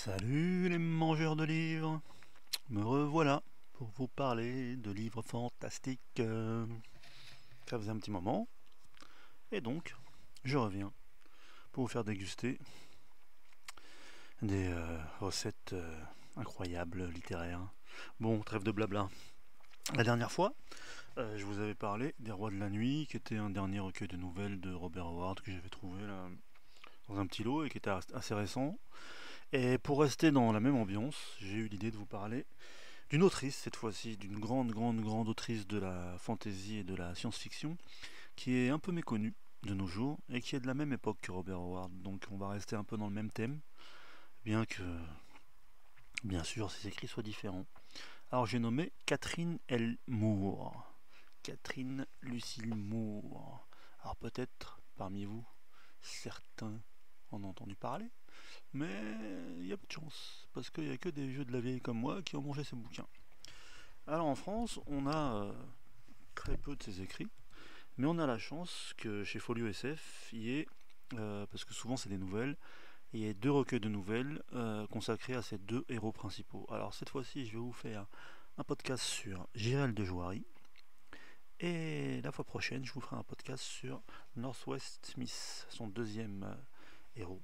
Salut les mangeurs de livres, me revoilà pour vous parler de livres fantastiques. Ça faisait un petit moment, et donc je reviens pour vous faire déguster des recettes incroyables littéraires. Bon, trêve de blabla. La dernière fois, je vous avais parlé des Rois de la Nuit, qui était un dernier recueil de nouvelles de Robert Howard que j'avais trouvé là, dans un petit lot et qui était assez récent. Et pour rester dans la même ambiance, j'ai eu l'idée de vous parler d'une autrice, cette fois-ci, d'une grande autrice de la fantasy et de la science-fiction, qui est un peu méconnue de nos jours et qui est de la même époque que Robert Howard. Donc on va rester un peu dans le même thème, bien que, bien sûr, ses écrits soient différents. Alors j'ai nommé Catherine L. Moore. Catherine Lucille Moore. Alors peut-être, parmi vous, certains en ont entendu parler, mais il y a peu de chance, parce qu'il n'y a que des vieux de la vieille comme moi qui ont mangé ces bouquins. Alors en France, on a très peu de ses écrits, mais on a la chance que chez Folio SF, il y ait, parce que souvent c'est des nouvelles, il y a deux recueils de nouvelles consacrés à ces deux héros principaux. Alors cette fois-ci, je vais vous faire un podcast sur Gérald de Jouary, et la fois prochaine, je vous ferai un podcast sur Northwest Smith, son deuxième héros.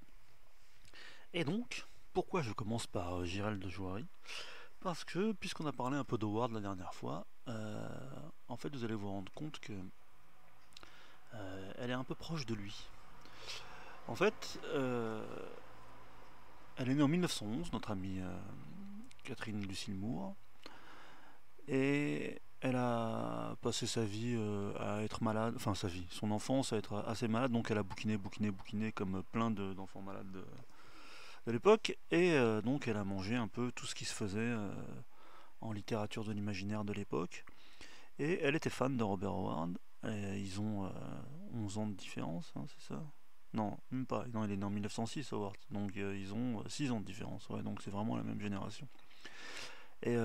Et donc, pourquoi je commence par Gérald de Jouary? Parce que, puisqu'on a parlé un peu d'Howard la dernière fois, en fait, vous allez vous rendre compte que elle est un peu proche de lui. En fait, elle est née en 1911, notre amie Catherine Lucille Moore, et elle a passé sa vie à être malade, enfin sa vie, son enfance à être assez malade, donc elle a bouquiné comme plein d'enfants malades de l'époque, et donc elle a mangé un peu tout ce qui se faisait en littérature de l'imaginaire de l'époque. Et elle était fan de Robert Howard. Et ils ont 11 ans de différence, hein, c'est ça? Non, même pas. Non, il est né en 1906, Howard. Donc ils ont 6 ans de différence. Ouais, donc c'est vraiment la même génération. Et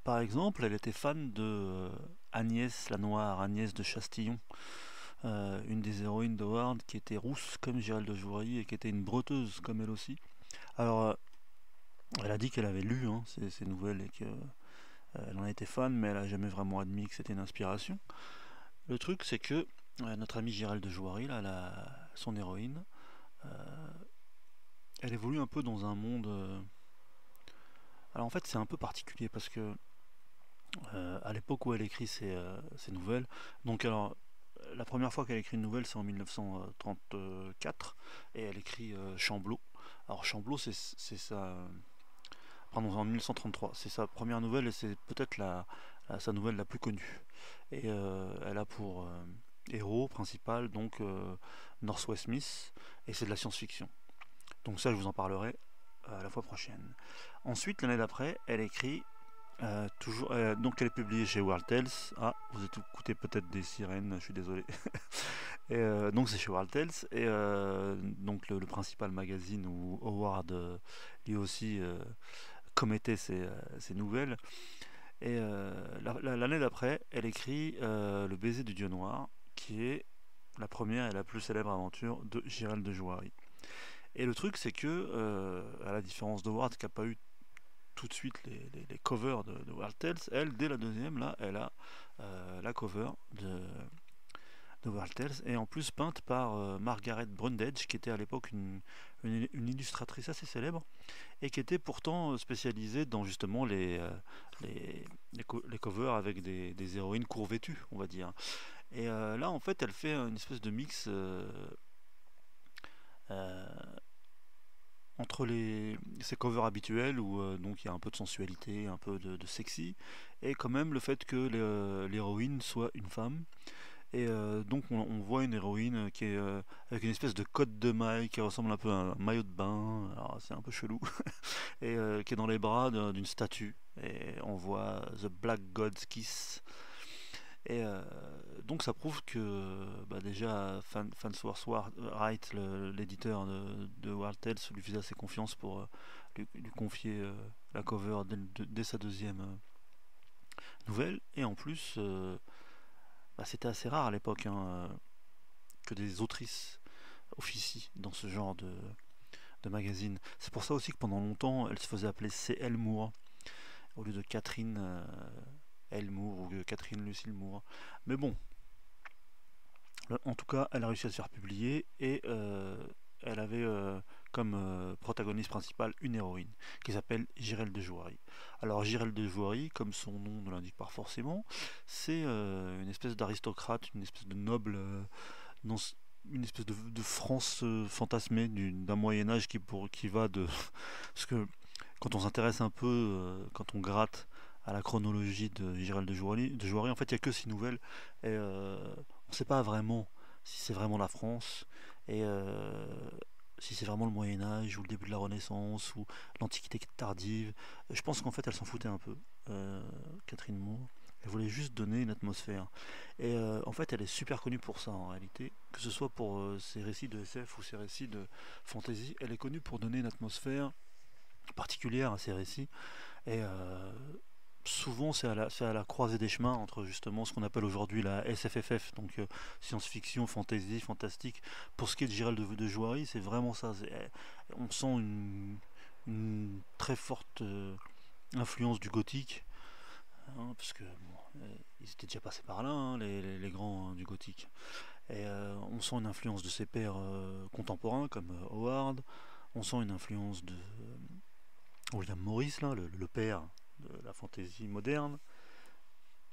par exemple, elle était fan de Agnès la Noire, Agnès de Chastillon, une des héroïnes de Howard qui était rousse comme Gérald de Jouary et qui était une breteuse comme elle aussi. Alors, elle a dit qu'elle avait lu hein, ces nouvelles et que elle en était fan, mais elle a jamais vraiment admis que c'était une inspiration. Le truc, c'est que notre amie Gérald de Jouary, là, son héroïne, euh, elle évolue un peu dans un monde. Alors en fait, c'est un peu particulier parce que à l'époque où elle écrit ses nouvelles, donc alors la première fois qu'elle écrit une nouvelle, c'est en 1934 et elle écrit Chamblot. Alors Chamblot, c'est sa. Pardon, en 1933. C'est sa première nouvelle et c'est peut-être sa nouvelle la plus connue. Et elle a pour héros principal donc Northwest Smith et c'est de la science-fiction. Donc ça, je vous en parlerai la fois prochaine. Ensuite, l'année d'après, elle écrit toujours. Donc elle est publiée chez World Tales. Ah, vous écoutez peut-être des sirènes, je suis désolé. Et donc c'est chez World Tales et donc le principal magazine où Howard lui aussi commettait ses nouvelles. Et l'année d'après, elle écrit Le baiser du dieu noir, qui est la première et la plus célèbre aventure de Gérald de Jouary. Et le truc, c'est que, à la différence de Ward, qui n'a pas eu tout de suite les covers de Wild Tales, elle, dès la deuxième, là, elle a la cover de Wild Tales, et en plus peinte par Margaret Brundage, qui était à l'époque une illustratrice assez célèbre, et qui était pourtant spécialisée dans justement les covers avec des héroïnes court-vêtues, on va dire. Et là, en fait, elle fait une espèce de mix euh, entre ses covers habituels où donc il y a un peu de sensualité, un peu de sexy, et quand même le fait que l'héroïne soit une femme. Et donc on voit une héroïne qui est avec une espèce de cotte de maille qui ressemble un peu à un maillot de bain, alors c'est un peu chelou, et qui est dans les bras d'une statue. Et on voit The Black God's Kiss. Et donc ça prouve que bah, déjà Farnsworth Wright, l'éditeur de Wild Tales, lui faisait assez confiance pour lui confier la cover dès sa deuxième nouvelle. Et en plus, bah, c'était assez rare à l'époque hein, que des autrices officient dans ce genre de magazine. C'est pour ça aussi que pendant longtemps, elle se faisait appeler C.L. Moore, au lieu de Catherine L. Moore ou de Catherine Lucille Moore. Mais bon, en tout cas, elle a réussi à se faire publier et elle avait comme protagoniste principale une héroïne qui s'appelle Girelle de Jouary. Alors Girelle de Jouary, comme son nom ne l'indique pas forcément, c'est une espèce d'aristocrate, une espèce de noble, dans une espèce de France fantasmée d'un Moyen Âge qui va de... Parce que quand on s'intéresse un peu, quand on gratte à la chronologie de Girelle de Jouary, en fait il n'y a que 6 nouvelles et on ne sait pas vraiment si c'est vraiment la France et si c'est vraiment le Moyen Âge ou le début de la Renaissance ou l'Antiquité tardive. Je pense qu'en fait elle s'en foutait un peu, Catherine Moore. Elle voulait juste donner une atmosphère. Et en fait elle est super connue pour ça en réalité, que ce soit pour ses récits de SF ou ses récits de fantasy. Elle est connue pour donner une atmosphère particulière à ses récits. Et souvent, c'est à la croisée des chemins entre justement ce qu'on appelle aujourd'hui la SFFF, donc science-fiction, fantasy, fantastique. Pour ce qui est de Gérald de Jouary, c'est vraiment ça. On sent une très forte influence du gothique, hein, parce que bon, ils étaient déjà passés par là, hein, les grands du gothique. Et on sent une influence de ses pairs contemporains comme Howard. On sent une influence de William Morris, là, le père de la fantaisie moderne.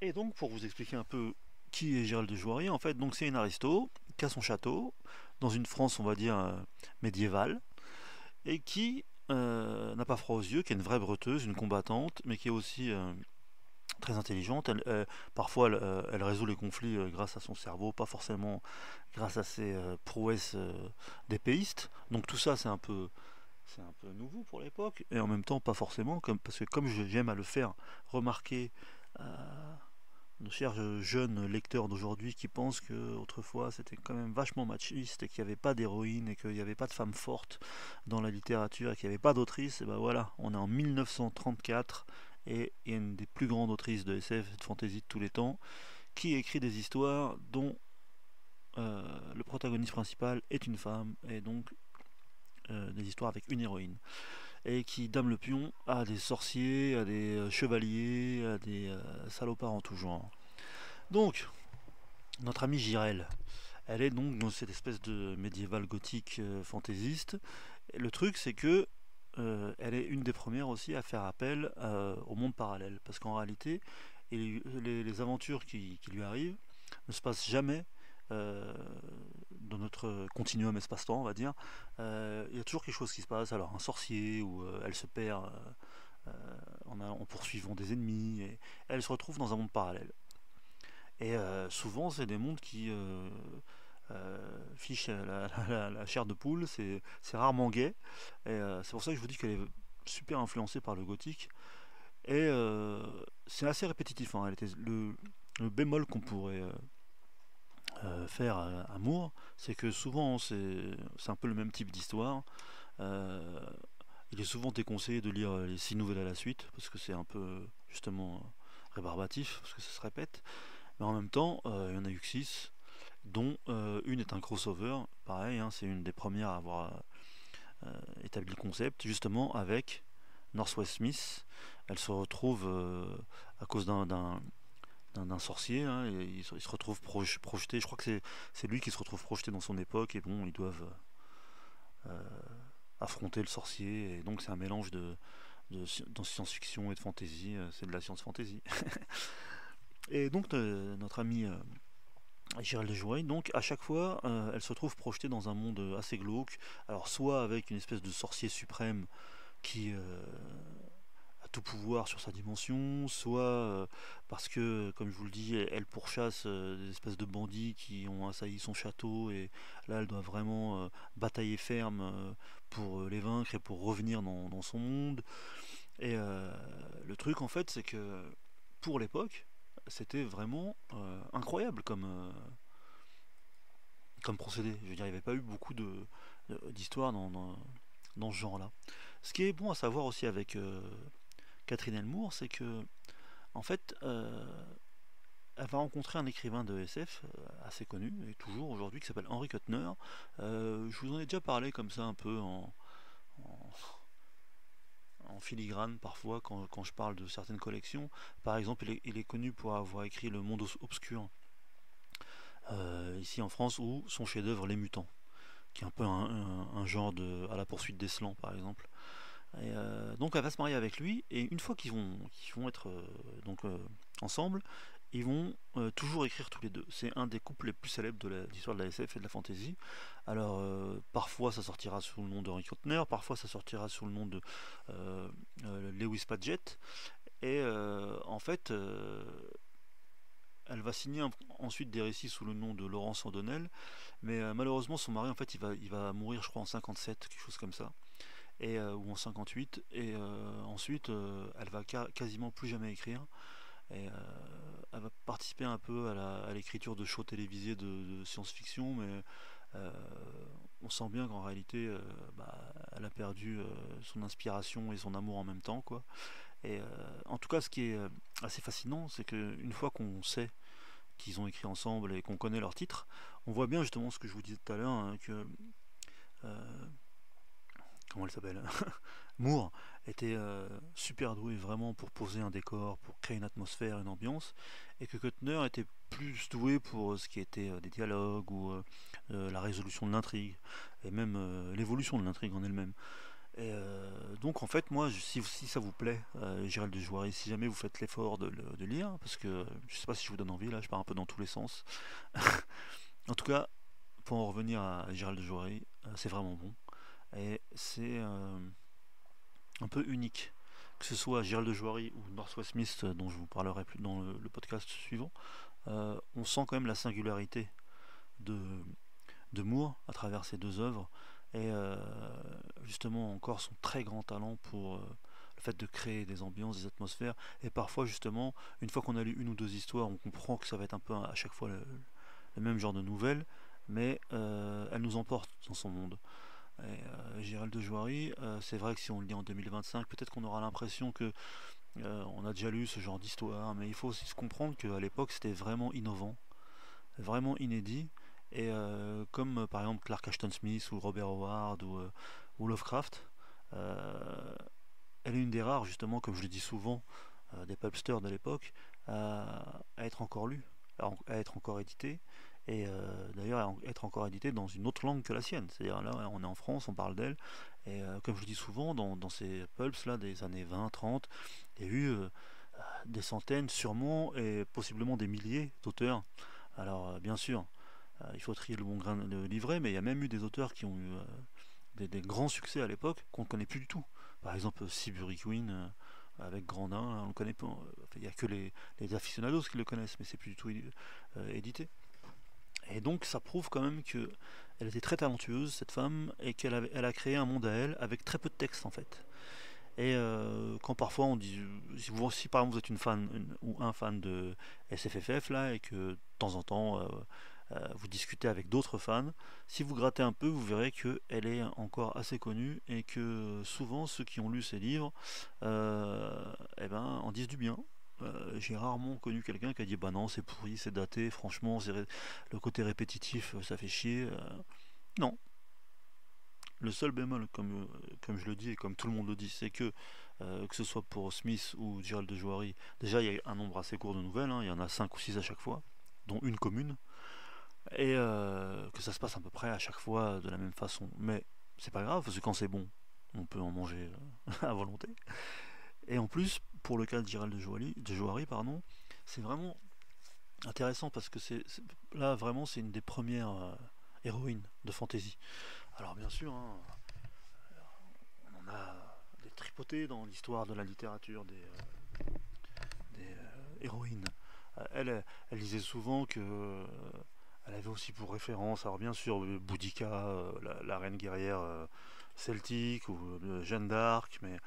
Et donc, pour vous expliquer un peu qui est Gérald de Jouary, en fait, donc c'est une aristo qui a son château dans une France, on va dire, médiévale, et qui n'a pas froid aux yeux, qui est une vraie breteuse, une combattante, mais qui est aussi très intelligente. Parfois, elle résout les conflits grâce à son cerveau, pas forcément grâce à ses prouesses d'épéiste. Donc tout ça, c'est un peu nouveau pour l'époque, et en même temps pas forcément, parce que comme j'aime à le faire remarquer à nos chers jeunes lecteurs d'aujourd'hui qui pensent que autrefois c'était quand même vachement machiste et qu'il n'y avait pas d'héroïne et qu'il n'y avait pas de femmes fortes dans la littérature et qu'il n'y avait pas d'autrice, et ben voilà, on est en 1934 et il y a une des plus grandes autrices de SF et de fantasy de tous les temps qui écrit des histoires dont le protagoniste principal est une femme et donc des histoires avec une héroïne et qui dame le pion à des sorciers, à des chevaliers, à des salopards en tout genre. Donc, notre amie Girelle, elle est donc dans cette espèce de médiéval gothique fantaisiste. Et le truc, c'est que elle est une des premières aussi à faire appel au monde parallèle, parce qu'en réalité, les aventures qui lui arrivent ne se passent jamais euh, dans notre continuum espace-temps, on va dire. Il y a toujours quelque chose qui se passe, alors un sorcier, ou elle se perd en poursuivant des ennemis, et elle se retrouve dans un monde parallèle. Et souvent, c'est des mondes qui fichent la chair de poule, c'est rarement gay, et c'est pour ça que je vous dis qu'elle est super influencée par le gothique, et c'est assez répétitif en réalité. Le bémol qu'on pourrait faire à Moore, c'est que souvent c'est un peu le même type d'histoire. Euh, il est souvent déconseillé de lire les 6 nouvelles à la suite, parce que c'est un peu justement rébarbatif, parce que ça se répète. Mais en même temps, il y en a eu que 6, dont une est un crossover, pareil, hein, c'est une des premières à avoir établi le concept, justement avec Northwest Smith. Elle se retrouve à cause d'un sorcier, hein, et il se retrouve projeté, je crois que c'est lui qui se retrouve projeté dans son époque, et bon, ils doivent euh, affronter le sorcier, et donc c'est un mélange de science-fiction et de fantasy, c'est de la science-fantasy. Et donc notre ami Gérald de Jouary, donc à chaque fois, elle se trouve projetée dans un monde assez glauque, alors soit avec une espèce de sorcier suprême qui a tout pouvoir sur sa dimension, soit parce que, comme je vous le dis, elle pourchasse des espèces de bandits qui ont assailli son château, et là elle doit vraiment batailler ferme pour les vaincre et pour revenir dans son monde. Et le truc en fait, c'est que pour l'époque, c'était vraiment incroyable comme procédé. Je veux dire, il n'y avait pas eu beaucoup d'histoires dans ce genre-là. Ce qui est bon à savoir aussi avec Catherine Elmour, c'est que en fait, elle va rencontrer un écrivain de SF assez connu, et toujours aujourd'hui, qui s'appelle Henry Kuttner. Je vous en ai déjà parlé comme ça un peu filigrane parfois quand je parle de certaines collections. Par exemple, il est connu pour avoir écrit Le Monde Obscur, ici en France, ou son chef-d'œuvre Les Mutants, qui est un peu un genre de à la poursuite des slans par exemple. Donc elle va se marier avec lui, et une fois qu'ils vont être donc ensemble, ils vont toujours écrire tous les deux. C'est un des couples les plus célèbres de l'histoire de la SF et de la fantasy. Alors parfois ça sortira sous le nom de Henry Kuttner, parfois ça sortira sous le nom de Lewis Padgett, et en fait elle va signer ensuite des récits sous le nom de Laurence O'Donnell, mais malheureusement son mari en fait il va mourir je crois en 57, quelque chose comme ça, ou en 58, et ensuite elle va quasiment plus jamais écrire, et elle va participer un peu à l'écriture de shows télévisés de science-fiction, mais euh, on sent bien qu'en réalité elle a perdu son inspiration et son amour en même temps, quoi. Et en tout cas, ce qui est assez fascinant, c'est qu'une fois qu'on sait qu'ils ont écrit ensemble et qu'on connaît leur titre, on voit bien justement ce que je vous disais tout à l'heure, hein, que euh, comment elle s'appelle Moore était super doué vraiment pour poser un décor, pour créer une atmosphère, une ambiance, et que Kuttner était plus doué pour ce qui était des dialogues ou la résolution de l'intrigue, et même l'évolution de l'intrigue en elle-même. Et donc en fait, moi, si ça vous plaît, Gérald de Jouary, si jamais vous faites l'effort de lire, parce que je sais pas si je vous donne envie, là je pars un peu dans tous les sens. En tout cas, pour en revenir à Gérald de Jouary, c'est vraiment bon. Et c'est un peu unique. Que ce soit Gérald de Jouary ou Northwest Smith, dont je vous parlerai plus dans le podcast suivant, on sent quand même la singularité de, de Moore à travers ces deux œuvres, et justement encore son très grand talent pour le fait de créer des ambiances, des atmosphères, et parfois justement, une fois qu'on a lu une ou deux histoires, on comprend que ça va être un peu à chaque fois le même genre de nouvelle, mais elle nous emporte dans son monde. Et Gérald de Jouary, c'est vrai que si on le lit en 2025, peut-être qu'on aura l'impression que on a déjà lu ce genre d'histoire, mais il faut aussi se comprendre qu'à l'époque c'était vraiment innovant, vraiment inédit. Et comme par exemple Clark Ashton Smith ou Robert Howard ou Lovecraft, euh, elle est une des rares, justement, comme je le dis souvent, des pulpsters de l'époque, à être encore lue, à être encore éditée, et d'ailleurs à être encore éditée dans une autre langue que la sienne. C'est-à-dire là, on est en France, on parle d'elle, et comme je le dis souvent, dans ces pulps là des années 20-30, il y a eu des centaines, sûrement, et possiblement des milliers d'auteurs. Alors, bien sûr, il faut trier le bon grain de livret, mais il y a même eu des auteurs qui ont eu des grands succès à l'époque qu'on ne connaît plus du tout. Par exemple, Seabury Queen avec Grandin, on le connaît pas. Il n'y a que les aficionados qui le connaissent, mais c'est plus du tout édité. Et donc, ça prouve quand même que elle était très talentueuse, cette femme, et elle a créé un monde à elle avec très peu de texte en fait. Et quand parfois on dit, si par exemple vous êtes ou un fan de SFFF là, et que de temps en temps vous discutez avec d'autres fans, si vous grattez un peu, vous verrez qu'elle est encore assez connue, et que souvent ceux qui ont lu ses livres eh ben, en disent du bien. J'ai rarement connu quelqu'un qui a dit bah non c'est pourri, c'est daté, franchement le côté répétitif ça fait chier. Non, le seul bémol, comme je le dis et comme tout le monde le dit, c'est que ce soit pour Smith ou Gérald de Jouary, déjà il y a un nombre assez court de nouvelles, hein, il y en a 5 ou 6 à chaque fois, dont une commune, et que ça se passe à peu près à chaque fois de la même façon. Mais c'est pas grave, parce que quand c'est bon, on peut en manger à volonté. Et en plus, pour le cas de Gérald de Jouary, pardon, c'est vraiment intéressant parce que là vraiment c'est une des premières héroïnes de fantasy. Alors bien sûr, hein, on a des tripotés dans l'histoire de la littérature des héroïnes. Elle disait souvent que elle avait aussi pour référence, alors bien sûr, Boudica, la reine guerrière celtique, ou Jeanne d'Arc, mais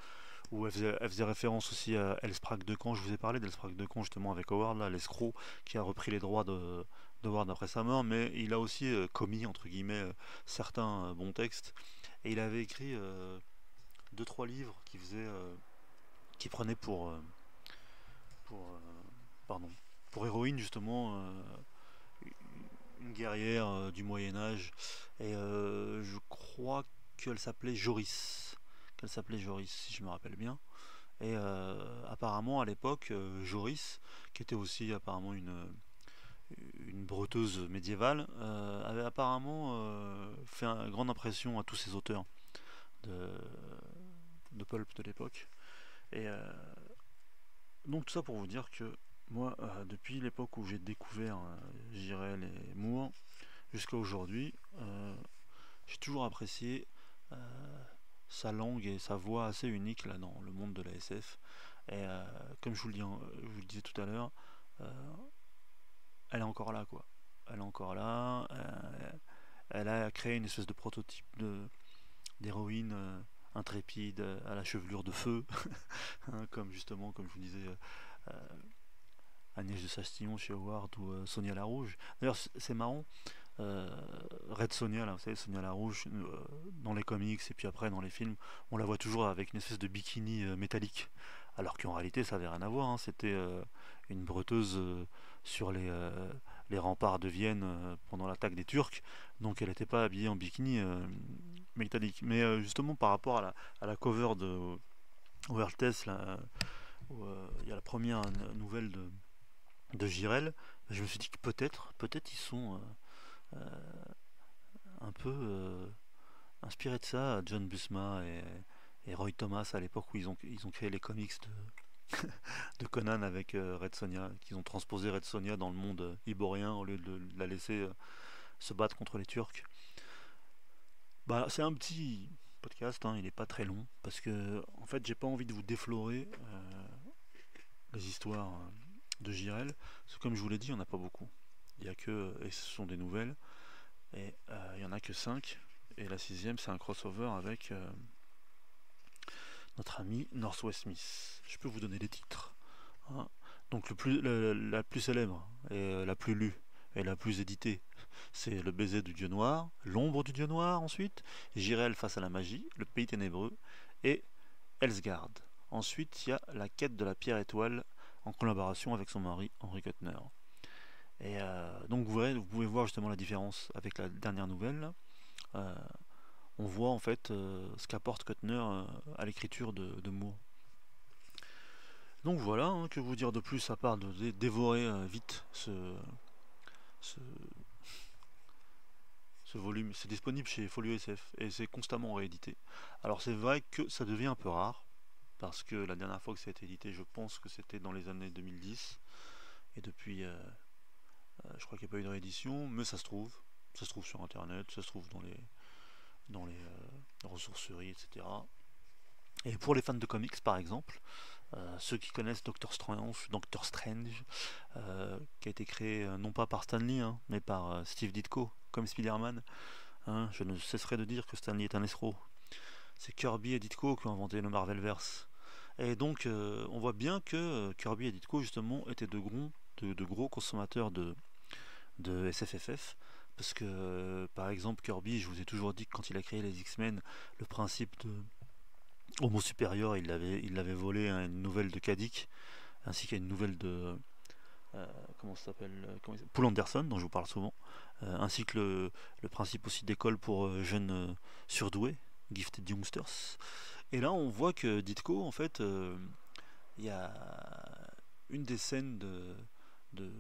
où elle faisait référence aussi à Elsprague de Camp. Je vous ai parlé d'Elsprague de Camp justement avec Howard, là, l'escroc qui a repris les droits de Howard après sa mort, mais il a aussi commis, entre guillemets, certains bons textes. Et il avait écrit deux trois livres qui prenaient pour pardon, pour héroïne justement une guerrière du Moyen Âge, et je crois qu'elle s'appelait Joris, Elle s'appelait Joris, si je me rappelle bien. Et apparemment, à l'époque, Joris, qui était aussi apparemment une breteuse médiévale, avait apparemment fait une grande impression à tous ces auteurs de, de pulp de l'époque. Et donc tout ça pour vous dire que moi, depuis l'époque où j'ai découvert Jirel et Moore jusqu'à aujourd'hui, j'ai toujours apprécié sa langue et sa voix assez unique là dans le monde de la SF. Et comme je vous le disais tout à l'heure, euh, elle est encore là quoi. Elle est encore là. Elle a créé une espèce de prototype d'héroïne intrépide à la chevelure de feu, hein, comme justement, comme je vous disais, Agnès de Sastillon chez Howard ou Sonia Larouge. D'ailleurs, c'est marrant. euh, Red Sonia, là, vous savez, Sonia Larouge, dans les comics et puis après dans les films, on la voit toujours avec une espèce de bikini métallique. Alors qu'en réalité, ça avait rien à voir, hein. C'était une breteuse sur les remparts de Vienne pendant l'attaque des Turcs. Donc elle n'était pas habillée en bikini métallique. Mais justement, par rapport à la cover de World Test, là, où il y a la première nouvelle de Jirel, je me suis dit que peut-être ils sont un peu inspirés de ça, John Buscema et Roy Thomas à l'époque où ils ont créé les comics de Conan avec Red Sonja, qu'ils ont transposé Red Sonja dans le monde iborien au lieu de la laisser se battre contre les Turcs. Bah, c'est un petit podcast, hein, il n'est pas très long, parce que en fait j'ai pas envie de vous déflorer les histoires de Jirel, parce que comme je vous l'ai dit, il n'y en a pas beaucoup. Il y a que, et ce sont des nouvelles, et il y en a que 5 et la sixième c'est un crossover avec notre ami Northwest Smith. Je peux vous donner les titres, hein. Donc la plus célèbre et la plus lue et la plus éditée, c'est Le baiser du dieu noir, L'ombre du dieu noir ensuite, Jirel face à la magie, Le pays ténébreux et Elsgard. Ensuite, il y a La quête de la pierre étoile en collaboration avec son mari Henry Kuttner. Et donc vous pouvez voir justement la différence avec la dernière nouvelle. Euh, on voit en fait ce qu'apporte Kuttner à l'écriture de Moore. Donc voilà, hein, que vous dire de plus à part de dévorer vite ce, ce volume. C'est disponible chez Folio SF et c'est constamment réédité. Alors c'est vrai que ça devient un peu rare parce que la dernière fois que ça a été édité, je pense que c'était dans les années 2010 et depuis, je crois qu'il n'y a pas eu de réédition, mais ça se trouve sur internet, ça se trouve dans les ressourceries, etc. Et pour les fans de comics, par exemple, ceux qui connaissent Doctor Strange qui a été créé non pas par Stan Lee, hein, mais par Steve Ditko, comme Spider-Man, hein, je ne cesserai de dire que Stan Lee est un escroc. C'est Kirby et Ditko qui ont inventé le Marvelverse. Et donc, on voit bien que Kirby et Ditko, justement, étaient de gros consommateurs de SFFF. Parce que, par exemple, Kirby, je vous ai toujours dit que quand il a créé les X-Men, le principe de Homo supérieur, il l'avait volé à une nouvelle de Kadik, ainsi qu'à une nouvelle de. Comment ça s'appelle Poul Anderson, dont je vous parle souvent, ainsi que le principe aussi d'école pour jeunes surdoués, Gifted Youngsters. Et là, on voit que Ditko, en fait, il y a une des scènes de, de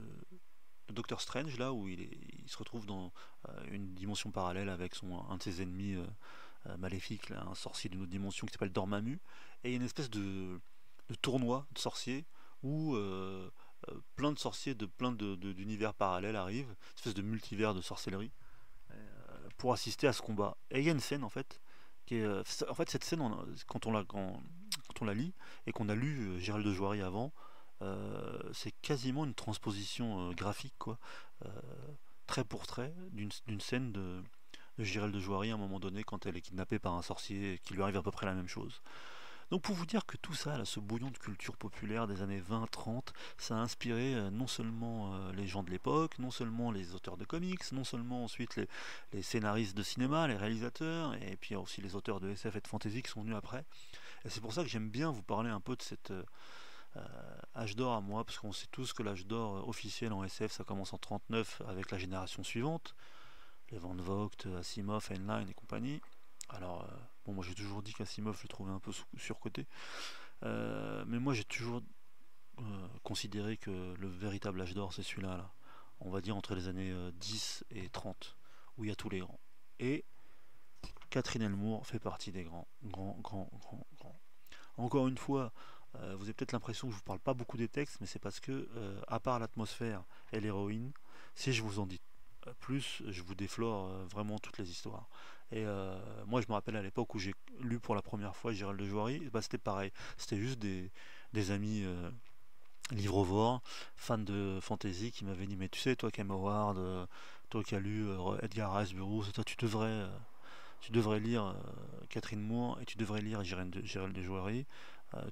Doctor Strange, là, où il se retrouve dans une dimension parallèle avec un de ses ennemis maléfiques, là, un sorcier d'une autre dimension qui s'appelle Dormammu, et il y a une espèce de tournoi de sorciers où plein de sorciers de d'univers parallèles arrivent, une espèce de multivers de sorcellerie, pour assister à ce combat. Et il y a une scène en fait, en fait cette scène, quand on la lit et qu'on a lu Gérald de Joiry avant, c'est quasiment une transposition graphique quoi, euh, trait pour trait d'une scène de Gérald de Joiry à un moment donné quand elle est kidnappée par un sorcier qui lui arrive à peu près la même chose. Donc pour vous dire que tout ça, là, ce bouillon de culture populaire des années 20-30, ça a inspiré non seulement les gens de l'époque, non seulement les auteurs de comics, non seulement ensuite les scénaristes de cinéma, les réalisateurs, et puis aussi les auteurs de SF et de fantasy qui sont venus après. Et c'est pour ça que j'aime bien vous parler un peu de cet âge d'or à moi, parce qu'on sait tous que l'âge d'or officiel en SF, ça commence en 39 avec la génération suivante, les Van Vogt, Asimov, Heinlein et compagnie. Alors, bon, moi j'ai toujours dit qu'Asimov, je le trouvais un peu surcoté. Mais moi j'ai toujours considéré que le véritable âge d'or, c'est celui-là, là. On va dire entre les années 10 et 30, où il y a tous les grands. Et Catherine Elmour fait partie des grands, grands, grands, grands, grands. Encore une fois, vous avez peut-être l'impression que je vous parle pas beaucoup des textes, mais c'est parce que, à part l'atmosphère et l'héroïne, si je vous en dis plus, je vous déflore vraiment toutes les histoires. Et moi, je me rappelle à l'époque où j'ai lu pour la première fois Gérald de Joiry, bah, c'était pareil. C'était juste des amis livre-voir, fans de fantasy, qui m'avaient dit, mais tu sais, toi qui aimes Howard, toi qui as lu Edgar Rice Burroughs, toi tu devrais lire Catherine Moore et tu devrais lire Gérald de Joiry,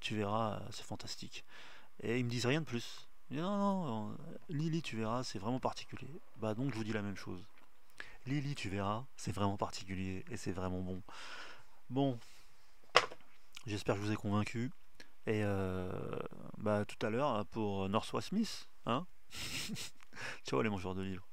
tu verras, c'est fantastique. Et ils me disent rien de plus. Ils disent, non, non, Lily, tu verras, c'est vraiment particulier. Bah donc je vous dis la même chose. Lily, tu verras, c'est vraiment particulier et c'est vraiment bon. Bon, j'espère que je vous ai convaincu. Et bah tout à l'heure pour Northwest Smith, hein. Ciao les mangeurs de livres.